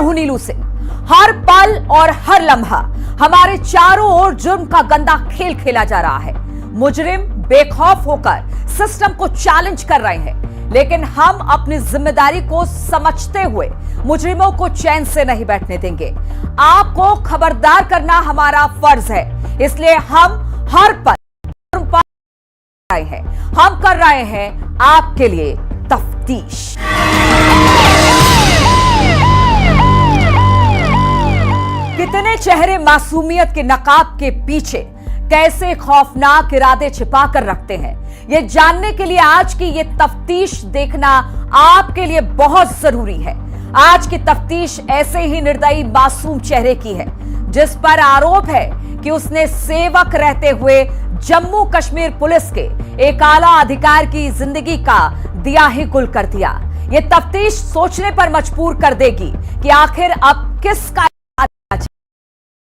हूं नीलू सिंह। हर पल और हर लम्हा हमारे चारों ओर जुर्म का गंदा खेल खेला जा रहा है। मुजरिम बेखौफ होकर सिस्टम को चैलेंज कर रहे हैं, लेकिन हम अपनी जिम्मेदारी को समझते हुए मुजरिमों को चैन से नहीं बैठने देंगे। आपको खबरदार करना हमारा फर्ज है, इसलिए हम हर पल हम कर रहे हैं आपके लिए तफ्तीश। कितने चेहरे मासूमियत के नकाब के पीछे कैसे खौफनाक इरादे छिपा कर रखते हैं, ये जानने के लिए आज की ये तफ्तीश देखना आपके लिए बहुत जरूरी है। आज की तफ्तीश ऐसे ही निर्दयी मासूम चेहरे की है जिस पर आरोप है कि उसने सेवक रहते हुए जम्मू कश्मीर पुलिस के एक आला अधिकारी की जिंदगी का दिया ही गुल कर दिया। ये तफ्तीश सोचने पर मजबूर कर देगी कि आखिर अब किसका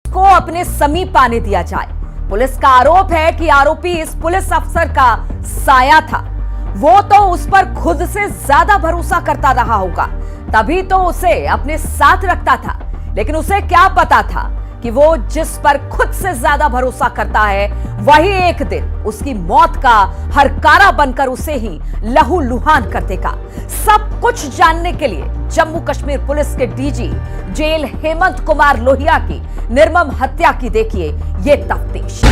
को अपने समीप आने दिया जाए। पुलिस का आरोप है कि आरोपी इस पुलिस अफसर का साया था। वो तो उस पर खुद से ज्यादा भरोसा करता रहा होगा, तभी तो उसे अपने साथ रखता था। लेकिन उसे क्या पता था कि वो जिस पर खुद से ज्यादा भरोसा करता है वही एक दिन उसकी मौत का हरकारा बनकर उसे ही लहूलुहान कर देगा। सब कुछ जानने के लिए जम्मू कश्मीर पुलिस के डीजी जेल हेमंत कुमार लोहिया की निर्मम हत्या की देखिए ये तफ्तीश।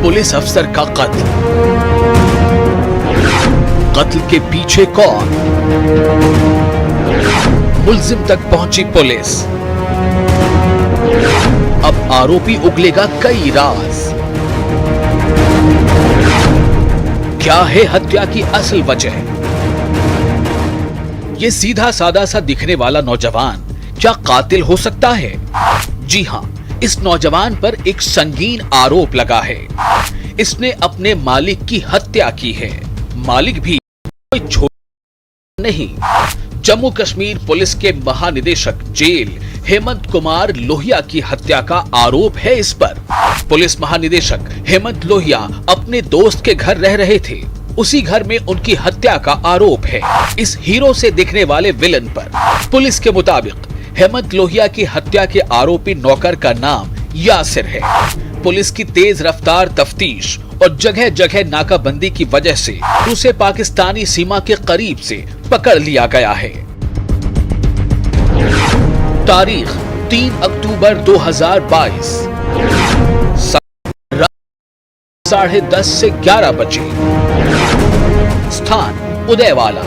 पुलिस अफसर का कत्ल, कत्ल के पीछे कौन? मुलजिम तक पहुंची पुलिस, अब आरोपी उगलेगा कई राज। क्या है हत्या की असल वजह? ये सीधा सादा सा दिखने वाला नौजवान क्या कातिल हो सकता है? जी हां, इस नौजवान पर एक संगीन आरोप लगा है। इसने अपने मालिक की हत्या की है। मालिक भी कोई छोटा नहीं, जम्मू कश्मीर पुलिस के महानिदेशक जेल हेमंत कुमार लोहिया की हत्या का आरोप है इस पर। पुलिस महानिदेशक हेमंत लोहिया अपने दोस्त के घर रह रहे थे, उसी घर में उनकी हत्या का आरोप है इस हीरो से दिखने वाले विलन पर। पुलिस के मुताबिक हेमंत लोहिया की हत्या के आरोपी नौकर का नाम यासिर है। पुलिस की तेज रफ्तार तफ्तीश और जगह जगह नाकाबंदी की वजह से उसे पाकिस्तानी सीमा के करीब से पकड़ लिया गया है। तारीख 3 अक्टूबर 2022, 10:30 से 11 बजे, स्थान उदयवाला।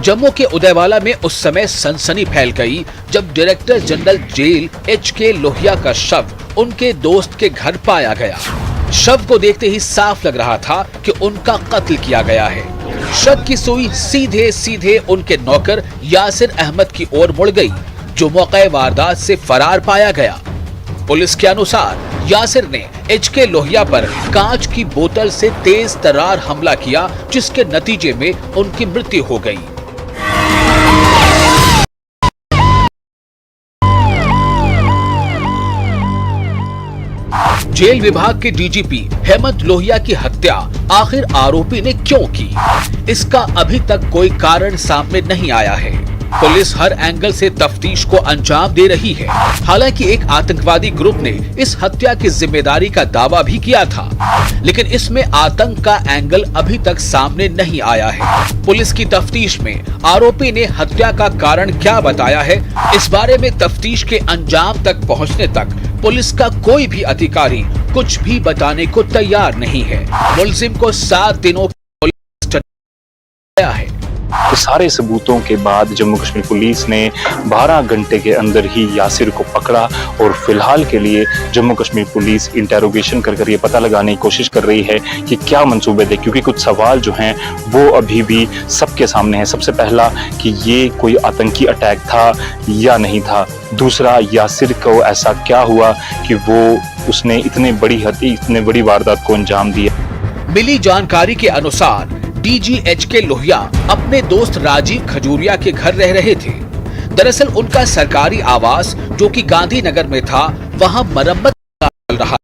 जम्मू के उदयवाला में उस समय सनसनी फैल गई जब director general jail HK Lohia का शव उनके दोस्त के घर पाया गया। शव को देखते ही साफ लग रहा था कि उनका कत्ल किया गया है। शव की सुई सीधे सीधे उनके नौकर यासिर अहमद की ओर मुड़ गई, जो मौके वारदात से फरार पाया गया। पुलिस के अनुसार यासिर ने HK लोहिया पर कांच की बोतल से तेज तर्रार हमला किया, जिसके नतीजे में उनकी मृत्यु हो गई। जेल विभाग के डीजीपी हेमंत लोहिया की हत्या आखिर आरोपी ने क्यों की, इसका अभी तक कोई कारण सामने नहीं आया है। पुलिस हर एंगल से तफ्तीश को अंजाम दे रही है। हालांकि एक आतंकवादी ग्रुप ने इस हत्या की जिम्मेदारी का दावा भी किया था, लेकिन इसमें आतंक का एंगल अभी तक सामने नहीं आया है। पुलिस की तफ्तीश में आरोपी ने हत्या का कारण क्या बताया है, इस बारे में तफ्तीश के अंजाम तक पहुंचने तक पुलिस का कोई भी अधिकारी कुछ भी बताने को तैयार नहीं है। मुलजिम को 7 दिनों है। तो सारे सबूतों के बाद जम्मू कश्मीर पुलिस ने 12 घंटे के अंदर ही यासिर को पकड़ा और फिलहाल के लिए जम्मू कश्मीर पुलिस इंटेरोगेशन कर ये पता लगाने की कोशिश कर रही है कि क्या मंसूबे थे, क्योंकि कुछ सवाल जो हैं वो अभी भी सबके सामने हैं। सबसे पहला कि ये कोई आतंकी अटैक था या नहीं था। दूसरा, यासिर को ऐसा क्या हुआ कि वो उसने इतनी बड़ी वारदात को अंजाम दिया। मिली जानकारी के अनुसार डीजी HK लोहिया अपने दोस्त राजीव खजूरिया के घर रह रहे थे। दरअसल उनका सरकारी आवास जो कि गांधीनगर में था, वहां मरम्मत चल रहा,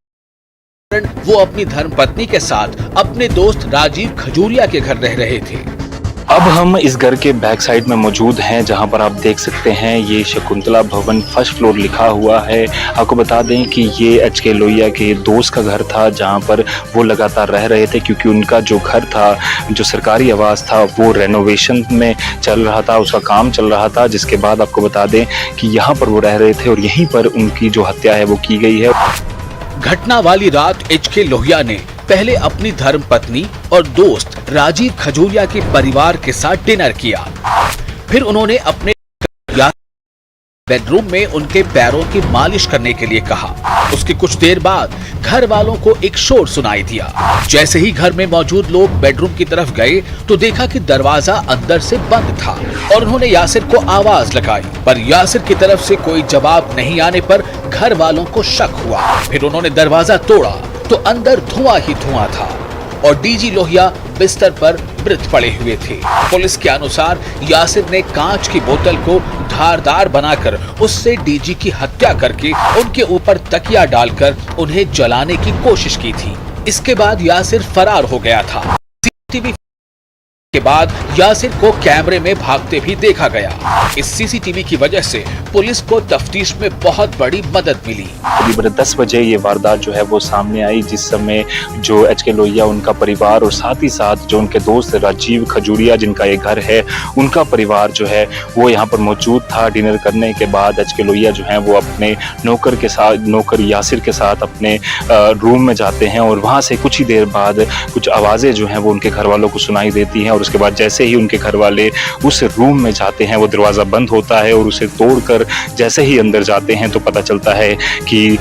वो अपनी धर्मपत्नी के साथ अपने दोस्त राजीव खजूरिया के घर रह रहे थे। अब हम इस घर के बैक साइड में मौजूद हैं, जहां पर आप देख सकते हैं ये शकुंतला भवन फर्स्ट फ्लोर लिखा हुआ है। आपको बता दें कि ये एच.के. लोहिया के दोस्त का घर था, जहां पर वो लगातार रह रहे थे, क्योंकि उनका जो घर था, जो सरकारी आवास था, वो रेनोवेशन में चल रहा था, उसका काम चल रहा था। जिसके बाद आपको बता दें कि यहाँ पर वो रह रहे थे और यहीं पर उनकी जो हत्या है वो की गई है। घटना वाली रात एच.के. लोहिया ने पहले अपनी धर्मपत्नी और दोस्त राजीव खजूरिया के परिवार के साथ डिनर किया। फिर उन्होंने अपने बेडरूम में उनके पैरों की मालिश करने के लिए कहा। उसके कुछ देर बाद घर वालों को एक शोर सुनाई दिया। जैसे ही घर में मौजूद लोग बेडरूम की तरफ गए तो देखा कि दरवाजा अंदर से बंद था और उन्होंने यासिर को आवाज लगाई, पर यासिर की तरफ से कोई जवाब नहीं आने पर घर वालों को शक हुआ। फिर उन्होंने दरवाजा तोड़ा तो अंदर धुआं ही धुआं था और डीजी लोहिया बिस्तर पर मृत पड़े हुए थे। पुलिस के अनुसार यासिर ने कांच की बोतल को धारदार बनाकर उससे डीजी की हत्या करके उनके ऊपर तकिया डालकर उन्हें जलाने की कोशिश की थी। इसके बाद यासिर फरार हो गया था। सीसीटीवी के बाद यासिर को कैमरे में भागते भी देखा गया। इस सीसीटीवी की वजह से पुलिस को तफ्तीश में बहुत बड़ी मदद मिली। करीब 10 बजे ये वारदात जो है वो सामने आई, जिस समय जो एच.के. लोहिया, उनका परिवार और साथ ही साथ जो उनके दोस्त राजीव खजूरिया, जिनका ये घर है, उनका परिवार जो है वो यहाँ पर मौजूद था। डिनर करने के बाद एच.के. लोहिया जो है वो अपने नौकर यासिर के साथ अपने रूम में जाते हैं और वहाँ से कुछ ही देर बाद कुछ आवाज़ें जो हैं वो उनके घर वालों को सुनाई देती हैं और उसके बाद जैसे ही उनके घर वाले उस रूम में जाते हैं, वो दरवाज़ा बंद होता है और उसे तोड़कर जैसे ही अंदर जाते हैं तो पता चलता है कि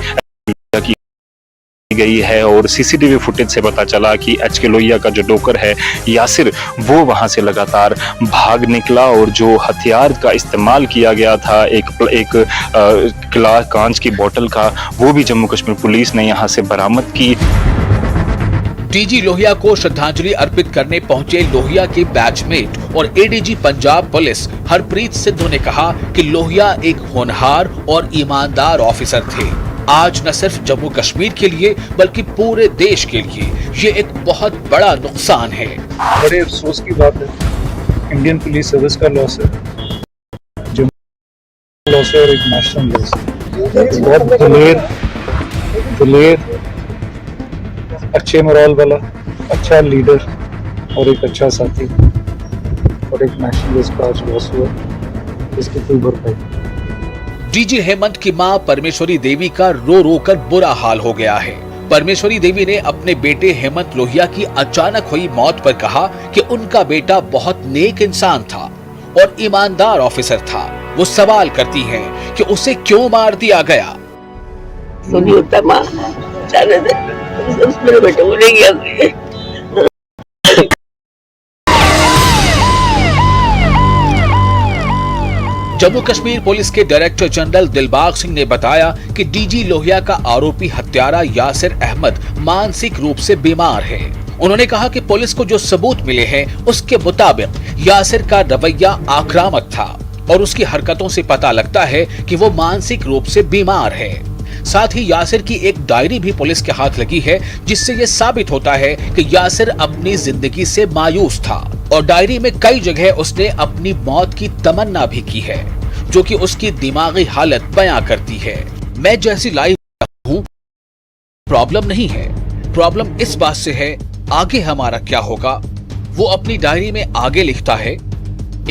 गई है। और सीसीटीवी फुटेज से पता चला कि एच.के. लोहिया का जो नौकर है यासिर, वो वहां से लगातार भाग निकला और जो हथियार का इस्तेमाल किया गया था, एक गिलास कांच की बोतल का, वो भी जम्मू कश्मीर पुलिस ने यहां से बरामद की। डीजी लोहिया को श्रद्धांजलि अर्पित करने पहुंचे लोहिया के बैचमेट और एडीजी पंजाब पुलिस हरप्रीत सिद्धू ने कहा कि लोहिया एक होनहार और ईमानदार ऑफिसर थे। आज न सिर्फ जम्मू कश्मीर के लिए बल्कि पूरे देश के लिए ये एक बहुत बड़ा नुकसान है। बड़े अफसोस की बात है, इंडियन पुलिस सर्विस का लॉस है, जम्मू लॉस है और एक नेशनल लॉस है। बहुत दिलेर अच्छे मोरल वाला, अच्छा लीडर और एक अच्छा साथी और एक नेशनलिस्ट का आज लॉस हुआ, इसकी कोई भरपाई। डीजी हेमंत की मां परमेश्वरी देवी का रो रो कर बुरा हाल हो गया है। परमेश्वरी देवी ने अपने बेटे हेमंत लोहिया की अचानक हुई मौत पर कहा कि उनका बेटा बहुत नेक इंसान था और ईमानदार ऑफिसर था। वो सवाल करती हैं कि उसे क्यों मार दिया गया। मेरे बेटे को नहीं किया। जम्मू कश्मीर पुलिस के डायरेक्टर जनरल दिलबाग सिंह ने बताया कि डीजी लोहिया का आरोपी हत्यारा यासिर अहमद मानसिक रूप से बीमार है। उन्होंने कहा कि पुलिस को जो सबूत मिले हैं उसके मुताबिक यासिर का रवैया आक्रामक था और उसकी हरकतों से पता लगता है कि वो मानसिक रूप से बीमार है। साथ ही यासिर की एक डायरी भी पुलिस के हाथ लगी है, जिससे ये साबित होता है कि यासिर अपनी जिंदगी से मायूस था और डायरी में कई जगह उसने अपनी मौत की तमन्ना भी की है, जो कि उसकी दिमागी हालत बयां करती है। मैं जैसी लाइफ हूं, प्रॉब्लम नहीं है, प्रॉब्लम इस बात से है आगे हमारा क्या होगा। वो अपनी डायरी में आगे लिखता है,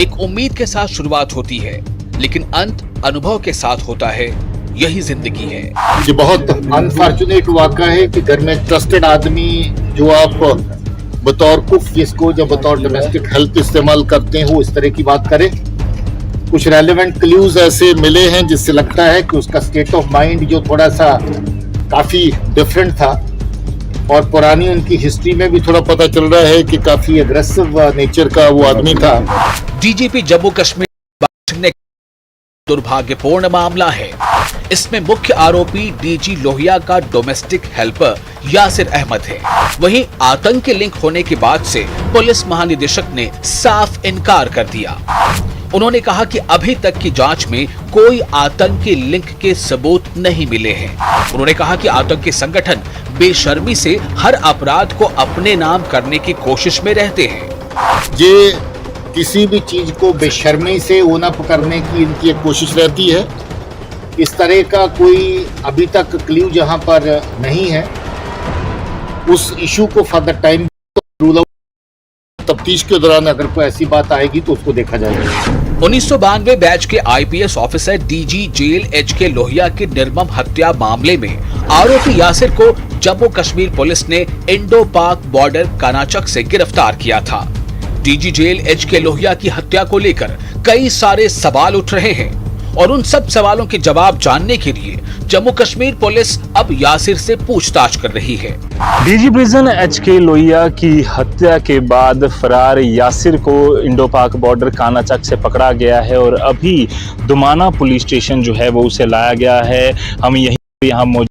एक उम्मीद के साथ शुरुआत होती है लेकिन अंत अनुभव के साथ होता है, यही जिंदगी है। ये बहुत अनफॉर्चुनेट वाक़ा है कि घर में ट्रस्टेड आदमी जो आप बतौर कुक जिसको या बतौर डोमेस्टिक हेल्प इस्तेमाल करते हैं वो इस तरह की बात करे। कुछ रेलेवेंट क्लूज ऐसे मिले हैं जिससे लगता है कि उसका स्टेट ऑफ माइंड जो थोड़ा सा काफी डिफरेंट था और पुरानी उनकी हिस्ट्री में भी थोड़ा पता चल रहा है कि काफी एग्रेसिव नेचर का वो आदमी था। डीजीपी जम्मू कश्मीर ने दुर्भाग्यपूर्ण मामला है। इसमें मुख्य आरोपी डीजी लोहिया का डोमेस्टिक हेल्पर यासिर अहमद है। वहीं आतंक के लिंक होने के बाद से पुलिस महानिदेशक ने साफ इनकार कर दिया उन्होंने कहा कि अभी तक की जांच में कोई आतंकी लिंक के सबूत नहीं मिले हैं। उन्होंने कहा कि आतंकी संगठन बेशर्मी से हर अपराध को अपने नाम करने की कोशिश में रहते हैं। ये किसी भी चीज को बेशर्मी से ओन अप करने की इनकी एक कोशिश रहती है। इस तरह का कोई अभी तक क्ल्यू जहां पर नहीं है, उस इशू को फर्दर टाइम रूल आउट, तफ्तीश के दौरान अगर कोई ऐसी बात आएगी तो उसको देखा जाएगा। 1992 बैच के IPS officer DG jail HK Lohia की निर्मम हत्या मामले में आरोपी यासिर को जम्मू कश्मीर पुलिस ने इंडो पाक बॉर्डर कानाचक से गिरफ्तार किया था। डीजी जेल एचके लोहिया की हत्या को लेकर कई सारे सवाल उठ रहे हैं और उन सब सवालों के जवाब जानने के लिए जम्मू कश्मीर पुलिस अब यासिर से पूछताछ कर रही है। डीजी प्रिजन एचके लोहिया की हत्या के बाद फरार यासिर को इंडो पाक बॉर्डर कानाचक से पकड़ा गया है और अभी दुमाना पुलिस स्टेशन जो है वो उसे लाया गया है। हम यहाँ मौजूद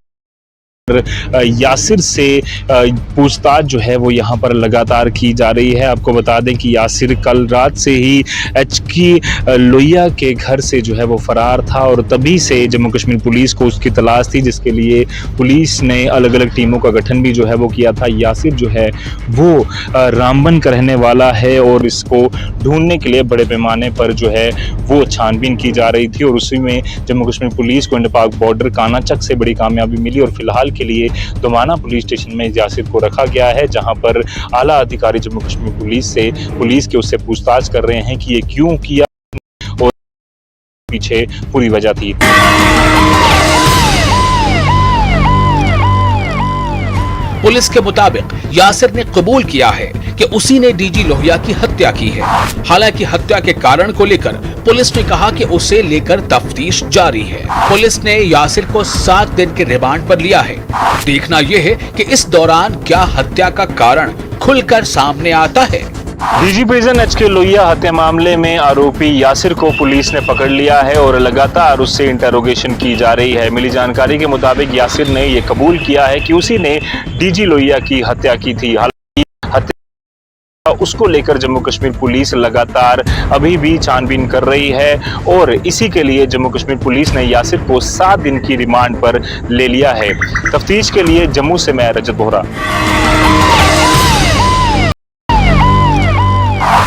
यासिर से पूछताछ जो है वो यहाँ पर लगातार की जा रही है। आपको बता दें कि यासिर कल रात से ही एचके लोहिया के घर से जो है वो फरार था और तभी से जम्मू कश्मीर पुलिस को उसकी तलाश थी, जिसके लिए पुलिस ने अलग अलग टीमों का गठन भी जो है वो किया था। यासिर जो है वो रामबन का रहने वाला है और इसको ढूंढने के लिए बड़े पैमाने पर जो है वो छानबीन की जा रही थी और उसी में जम्मू कश्मीर पुलिस को इंडो पाक बॉर्डर कानाचक से बड़ी कामयाबी मिली और फिलहाल के लिए दुमाना पुलिस स्टेशन में यासिर को रखा गया है, जहां पर आला अधिकारी जम्मू कश्मीर पुलिस के उससे पूछताछ कर रहे हैं कि ये क्यों किया और पीछे पूरी वजह थी। पुलिस के मुताबिक यासिर ने कबूल किया है कि उसी ने डीजी लोहिया की हत्या की है। हालांकि हत्या के कारण को लेकर पुलिस ने कहा कि उसे लेकर तफ्तीश जारी है। पुलिस ने यासिर को 7 दिन के रिमांड पर लिया है। देखना यह है कि इस दौरान क्या हत्या का कारण खुलकर सामने आता है। डीजी प्रिजन एचके लोहिया हत्या मामले में आरोपी यासिर को पुलिस ने पकड़ लिया है और लगातार उससे इंटरोगेशन की जा रही है। मिली जानकारी के मुताबिक यासिर ने यह कबूल किया है कि उसी ने डीजी लोहिया की हत्या की थी। हालांकि हत्या उसको लेकर जम्मू कश्मीर पुलिस लगातार अभी भी छानबीन कर रही है और इसी के लिए जम्मू कश्मीर पुलिस ने यासिर को 7 दिन की रिमांड पर ले लिया है। तफ्तीश के लिए जम्मू से मैं रजत बोहरा।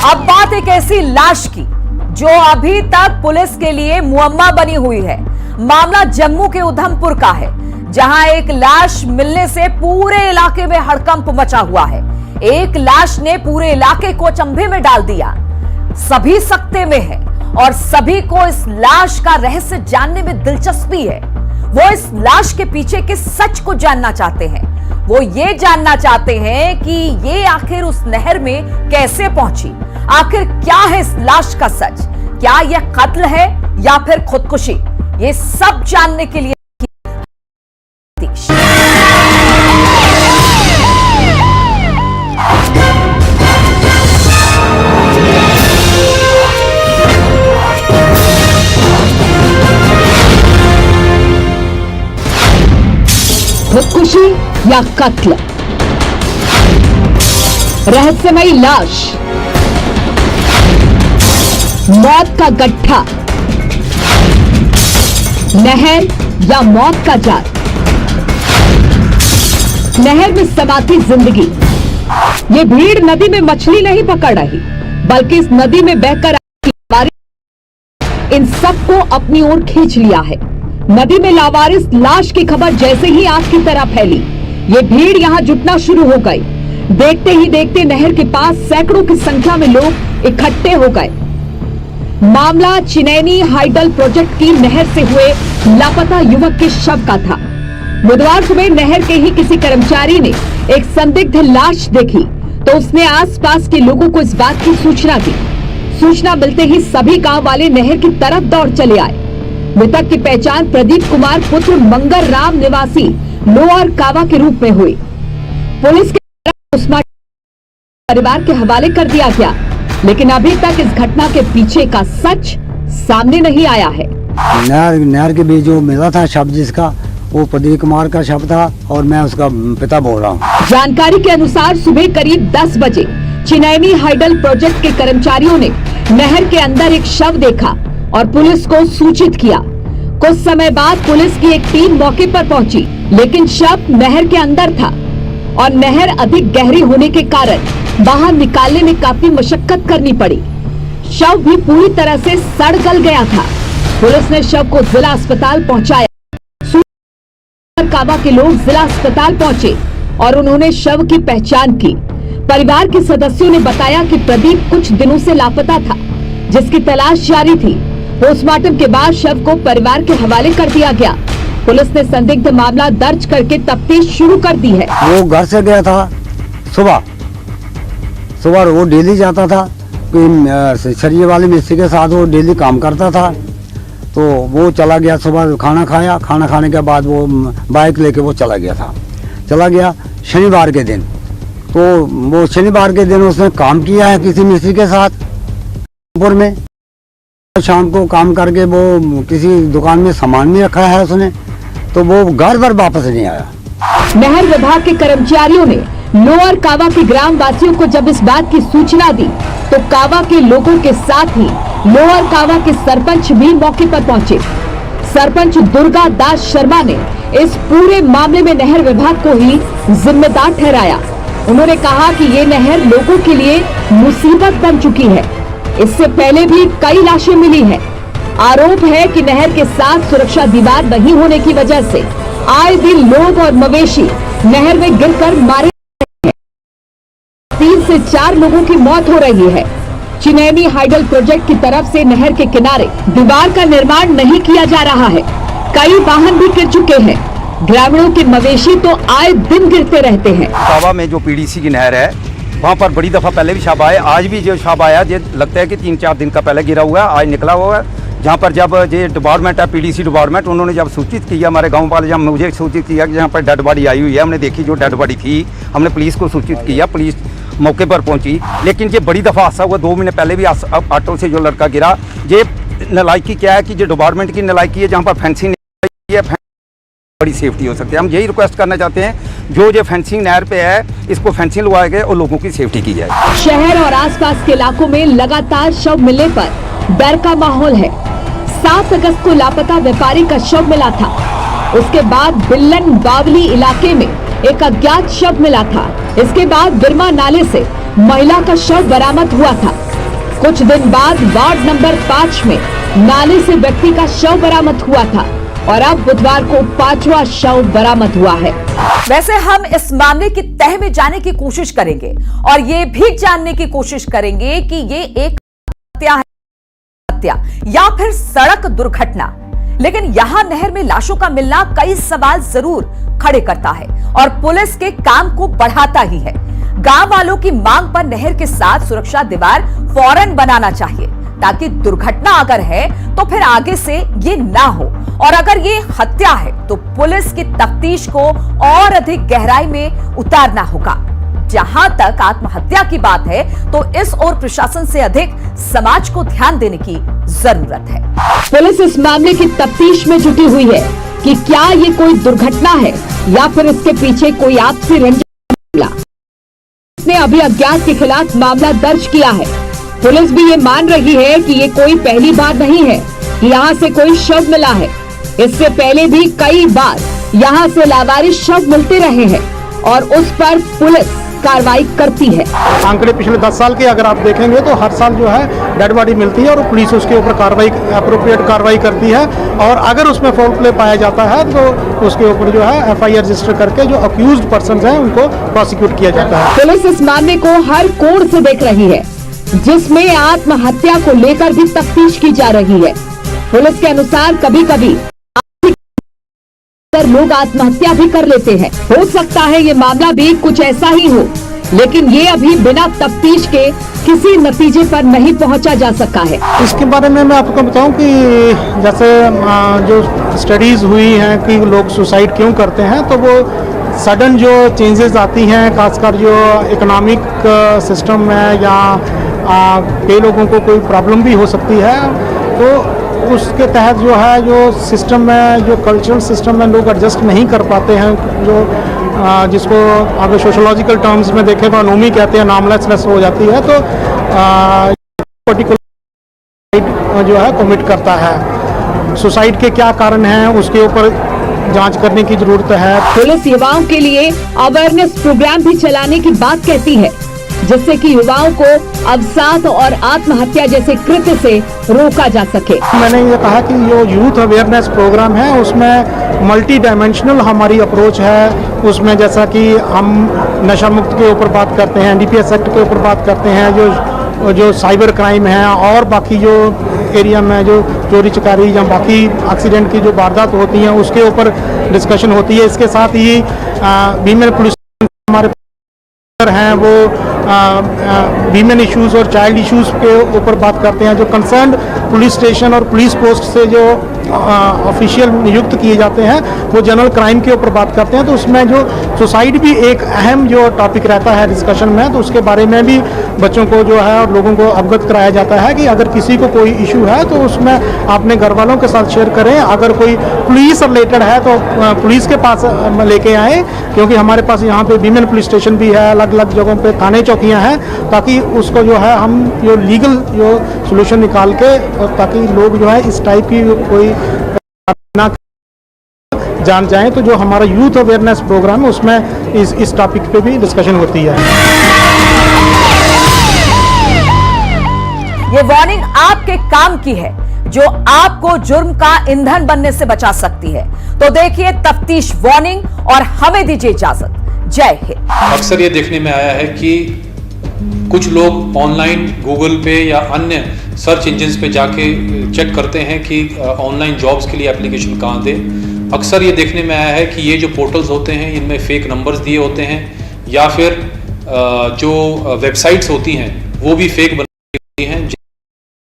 अब बात एक ऐसी लाश की जो अभी तक पुलिस के लिए मुअम्मा बनी हुई है। मामला जम्मू के उधमपुर का है, जहां एक लाश मिलने से पूरे इलाके में हड़कंप मचा हुआ है। एक लाश ने पूरे इलाके को अचंभे में डाल दिया। सभी सकते में है और सभी को इस लाश का रहस्य जानने में दिलचस्पी है। वो इस लाश के पीछे के सच को जानना चाहते हैं। वो ये जानना चाहते हैं कि ये आखिर उस नहर में कैसे पहुंची। आखिर क्या है इस लाश का सच? क्या यह कत्ल है या फिर खुदकुशी? ये सब जानने के लिए खुदकुशी या कत्ल? रहस्यमयी लाश, मौत का गड्ढा, नहर या मौत का जाल? नहर में समाती जिंदगी। ये भीड़ नदी में मछली नहीं पकड़ रही, बल्कि इस नदी में बहकर आती लावारिस इन सबको अपनी ओर खींच लिया है। नदी में लावारिस लाश की खबर जैसे ही आग की तरह फैली, ये भीड़ यहां जुटना शुरू हो गई। देखते ही देखते नहर के पास सैकड़ों की संख्या में लोग इकट्ठे हो गए। मामला चिनैनी हाइडल प्रोजेक्ट की नहर से हुए लापता युवक के शव का था। बुधवार सुबह नहर के ही किसी कर्मचारी ने एक संदिग्ध लाश देखी तो उसने आसपास के लोगों को इस बात की सूचना दी। सूचना मिलते ही सभी गांव वाले नहर की तरफ दौड़ चले आए। मृतक की पहचान प्रदीप कुमार पुत्र मंगर राम निवासी लोअर कावा के रूप में हुई। पुलिस के परिवार के हवाले कर दिया गया, लेकिन अभी तक इस घटना के पीछे का सच सामने नहीं आया है। नहर के बीच जो मिला था शब्द जिसका, वो प्रदीप कुमार का शब्द था और मैं उसका पिता बोल रहा हूँ। जानकारी के अनुसार सुबह करीब 10 बजे चिनैनी हाइडल प्रोजेक्ट के कर्मचारियों ने नहर के अंदर एक शव देखा और पुलिस को सूचित किया। कुछ समय बाद पुलिस की एक टीम मौके पर पहुंची, लेकिन शव नहर के अंदर था और नहर अधिक गहरी होने के कारण बाहर निकालने में काफी मशक्कत करनी पड़ी। शव भी पूरी तरह से सड़ गल गया था। पुलिस ने शव को जिला अस्पताल पहुंचाया। काबा के लोग जिला अस्पताल पहुंचे और उन्होंने शव की पहचान की। परिवार के सदस्यों ने बताया कि प्रदीप कुछ दिनों से लापता था, जिसकी तलाश जारी थी। पोस्टमार्टम के बाद शव को परिवार के हवाले कर दिया गया। पुलिस ने संदिग्ध मामला दर्ज करके तफ्तीश शुरू कर दी है। वो घर से गया था सुबह वो डेली जाता था, सरिये वाले मिस्त्री के साथ वो डेली काम करता था। तो वो चला गया, सुबह खाना खाया, खाना खाने के बाद वो बाइक लेके वो चला गया शनिवार के दिन। तो वो शनिवार के दिन उसने काम किया है किसी मिस्त्री के साथ में। शाम को काम करके वो किसी दुकान में सामान में रखा है उसने, तो वो घर पर वापस नहीं आया। नहर विभाग के कर्मचारियों ने लोअर कावा के ग्राम वासियों को जब इस बात की सूचना दी, तो कावा के लोगों के साथ ही लोअर कावा के सरपंच भी मौके पर पहुंचे। सरपंच दुर्गा दास शर्मा ने इस पूरे मामले में नहर विभाग को ही जिम्मेदार ठहराया। उन्होंने कहा कि ये नहर लोगों के लिए मुसीबत बन चुकी है। इससे पहले भी कई लाशें मिली हैं। आरोप है कि नहर के साथ सुरक्षा दीवार नहीं होने की वजह से आए दिन लोग और मवेशी नहर में गिरकर मारे हैं। 3 से 4 लोगों की मौत हो रही है। चिनैनी हाइडल प्रोजेक्ट की तरफ से नहर के किनारे दीवार का निर्माण नहीं किया जा रहा है। कई वाहन भी गिर चुके हैं। ग्रामीणों के मवेशी तो आए दिन गिरते रहते हैं। कावा में जो पीडीसी की नहर है, वहाँ पर बड़ी दफा पहले भी शव आए, आज भी जो शव आया ये लगता है कि 3-4 दिन का पहले गिरा हुआ है, आज निकला हुआ है। जहाँ पर जब ये डिपार्टमेंट है, पीडीसी डिपार्टमेंट, उन्होंने जब सूचित किया, हमारे गांव वाले जब मुझे सूचित किया कि यहाँ पर डेड बॉडी आई हुई है, हमने देखी जो डेड बॉडी थी, हमने पुलिस को सूचित किया, पुलिस मौके पर पहुंची। लेकिन ये बड़ी दफा हादसा हुआ, 2 महीने पहले भी ऑटो से जो लड़का गिरा। ये नालायकी क्या है कि जो डिपार्टमेंट की नालायकी है, जहाँ पर फेंसिंग है, बड़ी सेफ्टी हो सकती है। हम यही रिक्वेस्ट करना चाहते हैं, जो फेंसिंग नहर पे है, इसको फेंसिंग लगवाए गए और लोगों की सेफ्टी की जाए। शहर और आसपास के इलाकों में लगातार शव मिलने पर डर का माहौल है। 7 अगस्त को लापता व्यापारी का शव मिला था। उसके बाद बिल्लन बावली इलाके में एक अज्ञात शव मिला था। इसके बाद बिरमा नाले से महिला का शव बरामद हुआ था। कुछ दिन बाद वार्ड नंबर 5 में नाले से व्यक्ति का शव बरामद हुआ था और अब बुधवार को 5वां शव बरामद हुआ है। वैसे हम इस मामले की तह में जाने की कोशिश करेंगे और ये भी जानने की कोशिश करेंगे कि ये एक हत्या या फिर सड़क दुर्घटना। लेकिन यहां नहर में लाशों का मिलना कई सवाल जरूर खड़े करता है और पुलिस के काम को बढ़ाता ही है। गांव वालों की मांग पर नहर के साथ सुरक्षा दीवार फौरन बनाना चाहिए, ताकि दुर्घटना अगर है तो फिर आगे से ये ना हो, और अगर ये हत्या है तो पुलिस की तफ्तीश को और अधिक गहराई में उतारना होगा। जहां तक आत्महत्या की बात है तो इस ओर प्रशासन से अधिक समाज को ध्यान देने की जरूरत है। पुलिस इस मामले की तफ्तीश में जुटी हुई है कि क्या ये कोई दुर्घटना है या फिर इसके पीछे कोई आपसी रंजिश। उसने अभी अज्ञात के खिलाफ मामला दर्ज किया है। पुलिस भी ये मान रही है कि ये कोई पहली बार नहीं है कि यहाँ से कोई शव मिला है। इससे पहले भी कई बार यहाँ से लावारिस शव मिलते रहे हैं और उस पर पुलिस कार्रवाई करती है। आंकड़े पिछले 10 साल के अगर आप देखेंगे तो हर साल जो है डेड बॉडी मिलती है और पुलिस उसके ऊपर अप्रोप्रिएट कार्रवाई करती है, और अगर उसमें फाउल प्ले पाया जाता है तो उसके ऊपर जो है FIR रजिस्टर करके जो अक्यूज्ड पर्संस हैं उनको प्रोसिक्यूट किया जाता है। पुलिस इस मामले को हर कोण से देख रही है, जिसमें आत्महत्या को लेकर भी तफ्तीश की जा रही है। पुलिस के अनुसार कभी कभी लोग आत्महत्या भी कर लेते हैं। हो सकता है ये मामला भी कुछ ऐसा ही हो, लेकिन ये अभी बिना तफ्तीश के किसी नतीजे पर नहीं पहुंचा जा सका है। इसके बारे में मैं आपको बताऊं कि जैसे जो स्टडीज हुई हैं कि लोग सुसाइड क्यों करते हैं, तो वो सडन जो चेंजेस आती हैं, खासकर जो इकोनॉमिक सिस्टम में या कई लोगों को कोई प्रॉब्लम भी हो सकती है, तो उसके तहत जो है जो सिस्टम में, जो कल्चरल सिस्टम में लोग एडजस्ट नहीं कर पाते हैं, जो जिसको अगर सोशोलॉजिकल टर्म्स में देखें तो अनोमी कहते हैं, नामलेसनेस हो जाती है, तो पर्टिकुलर जो है कमिट करता है। सुसाइड के क्या कारण हैं उसके ऊपर जांच करने की जरूरत है। पुलिस युवाओं के लिए अवेयरनेस प्रोग्राम भी चलाने की बात कहती है, जिससे कि युवाओं को अवसाद और आत्महत्या जैसे कृत्य से रोका जा सके। मैंने ये कहा कि जो यूथ अवेयरनेस प्रोग्राम है उसमें मल्टी डायमेंशनल हमारी अप्रोच है। उसमें जैसा कि हम नशा मुक्त के ऊपर बात करते हैं, DPS एक्ट के ऊपर बात करते हैं, जो साइबर क्राइम है और बाकी जो एरिया में जो चोरी चकारी या बाकी एक्सीडेंट की जो वारदात होती हैं उसके ऊपर डिस्कशन होती है। इसके साथ ही वीमेन पुलिस हमारे हैं वो वीमेन इश्यूज और चाइल्ड इश्यूज के ऊपर बात करते हैं। जो कंसर्न पुलिस स्टेशन और पुलिस पोस्ट से जो ऑफिशियल नियुक्त किए जाते हैं वो जनरल क्राइम के ऊपर बात करते हैं। तो उसमें जो सुसाइड भी एक अहम जो टॉपिक रहता है डिस्कशन में, तो उसके बारे में भी बच्चों को जो है और लोगों को अवगत कराया जाता है कि अगर किसी को कोई इशू है तो उसमें अपने घर वालों के साथ शेयर करें। अगर कोई पुलिस रिलेटेड है तो पुलिस के पास लेके आए, क्योंकि हमारे पास यहाँ पे वीमेन पुलिस स्टेशन भी है, अलग अलग जगहों पे थाने चौकियाँ हैं, ताकि उसको जो है हम जो लीगल जो सोल्यूशन निकाल के, ताकि लोग जो है इस टाइप की कोई ना जान जाएं। तो जो हमारा यूथ अवेयरनेस प्रोग्राम है उसमें इस टॉपिक पे भी डिस्कशन होती है। ये वार्निंग आपके काम की है, जो आपको जुर्म का ईंधन बनने से बचा सकती है। तो देखिए तफ्तीश वार्निंग और हमें दीजिए इजाजत। जय हिंद। अक्सर ये देखने में आया है कि कुछ लोग ऑनलाइन गूगल पे या अन्य सर्च इंजन्स पे जाके चेक करते हैं कि ऑनलाइन जॉब्स के लिए एप्लीकेशन कहाँ दें। अक्सर ये देखने में आया है कि ये जो पोर्टल्स होते हैं इनमें फेक नंबर्स दिए होते हैं, या फिर जो वेबसाइट्स होती हैं वो भी फेक बनी होती हैं।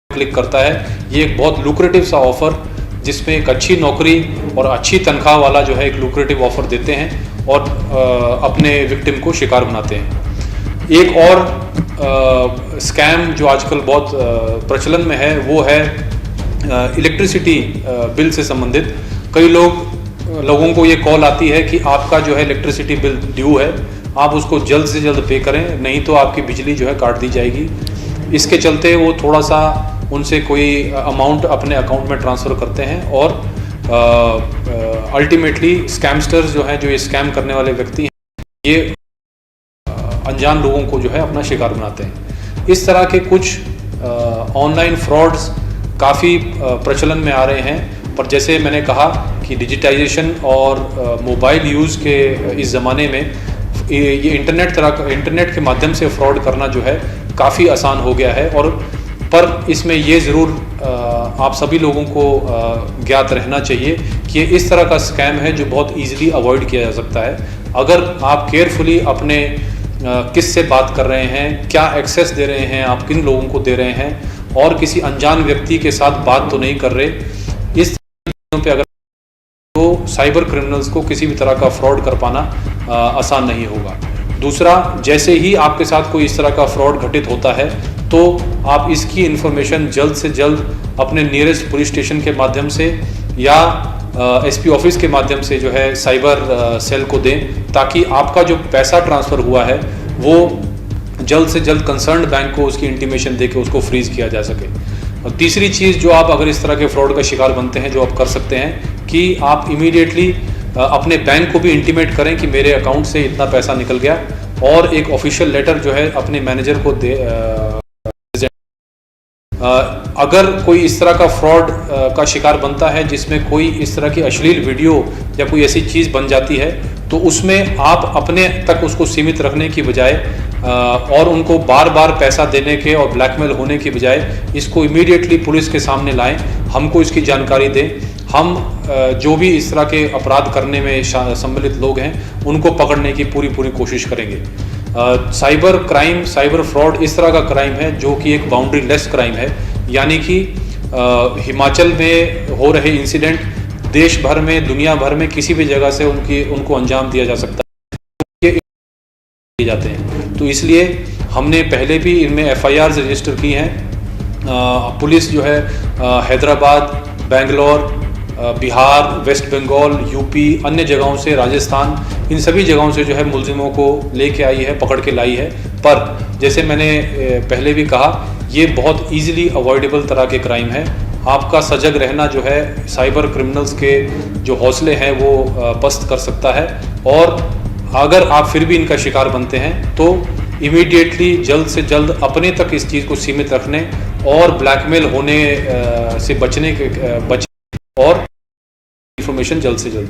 क्लिक करता है, ये एक बहुत लुक्रेटिव सा ऑफर, जिसमें एक अच्छी नौकरी और अच्छी तनख्वाह वाला जो है एक लुक्रेटिव ऑफर देते हैं और अपने विक्टिम को शिकार बनाते हैं। एक और स्कैम जो आजकल बहुत प्रचलन में है वो है इलेक्ट्रिसिटी बिल से संबंधित। कई लोगों को ये कॉल आती है कि आपका जो है इलेक्ट्रिसिटी बिल ड्यू है, आप उसको जल्द से जल्द पे करें, नहीं तो आपकी बिजली जो है काट दी जाएगी। इसके चलते वो थोड़ा सा उनसे कोई अमाउंट अपने अकाउंट में ट्रांसफ़र करते हैं और अल्टीमेटली स्कैमस्टर्स जो हैं, जो ये स्कैम करने वाले व्यक्ति हैं, ये अनजान लोगों को जो है अपना शिकार बनाते हैं। इस तरह के कुछ ऑनलाइन फ्रॉड्स काफ़ी प्रचलन में आ रहे हैं। पर जैसे मैंने कहा कि डिजिटाइजेशन और मोबाइल यूज़ के इस ज़माने में ये इंटरनेट के माध्यम से फ्रॉड करना जो है काफ़ी आसान हो गया है। और पर इसमें ये ज़रूर आप सभी लोगों को ज्ञात रहना चाहिए कि ये इस तरह का स्कैम है जो बहुत ईजिली अवॉइड किया जा सकता है। अगर आप केयरफुली अपने किस से बात कर रहे हैं, क्या एक्सेस दे रहे हैं, आप किन लोगों को दे रहे हैं, और किसी अनजान व्यक्ति के साथ बात तो नहीं कर रहे, इस चीज़ों पे अगर तो साइबर क्रिमिनल्स को किसी भी तरह का फ्रॉड कर पाना आसान नहीं होगा। दूसरा, जैसे ही आपके साथ कोई इस तरह का फ्रॉड घटित होता है तो आप इसकी इन्फॉर्मेशन जल्द से जल्द अपने नियरेस्ट पुलिस स्टेशन के माध्यम से या SP ऑफिस के माध्यम से जो है साइबर सेल को दें, ताकि आपका जो पैसा ट्रांसफ़र हुआ है वो जल्द से जल्द कंसर्न्ड बैंक को उसकी इंटीमेशन दे के उसको फ्रीज किया जा सके। और तीसरी चीज़ जो आप अगर इस तरह के फ्रॉड का शिकार बनते हैं, जो आप कर सकते हैं कि आप इमीडिएटली अपने बैंक को भी इंटीमेट करें कि मेरे अकाउंट से इतना पैसा निकल गया, और एक ऑफिशियल लेटर जो है अपने मैनेजर को दे। अगर कोई इस तरह का फ्रॉड का शिकार बनता है जिसमें कोई इस तरह की अश्लील वीडियो या कोई ऐसी चीज़ बन जाती है, तो उसमें आप अपने तक उसको सीमित रखने की बजाय और उनको बार बार पैसा देने के और ब्लैकमेल होने की बजाय इसको इमीडिएटली पुलिस के सामने लाएं, हमको इसकी जानकारी दें। हम जो भी इस तरह के अपराध करने में सम्मिलित लोग हैं उनको पकड़ने की पूरी कोशिश करेंगे। साइबर क्राइम, साइबर फ्रॉड इस तरह का क्राइम है जो कि एक बाउंड्री लेस क्राइम है, यानी कि हिमाचल में हो रहे इंसिडेंट देश भर में, दुनिया भर में किसी भी जगह से उनको अंजाम दिया जा सकता है, ये जाते हैं। तो इसलिए हमने पहले भी इनमें FIRs रजिस्टर की हैं। पुलिस जो है हैदराबाद, बेंगलोर, बिहार, वेस्ट बंगाल, यूपी, अन्य जगहों से, राजस्थान, इन सभी जगहों से जो है मुलजिमों को लेके आई है, पकड़ के लाई है। पर जैसे मैंने पहले भी कहा, ये बहुत इजीली अवॉइडेबल तरह के क्राइम है। आपका सजग रहना जो है साइबर क्रिमिनल्स के जो हौसले हैं वो पस्त कर सकता है। और अगर आप फिर भी इनका शिकार बनते हैं तो इमीडिएटली जल्द से जल्द अपने तक इस चीज़ को सीमित रखने और ब्लैकमेल होने से बचने और इंफॉर्मेशन जल्द से जल्द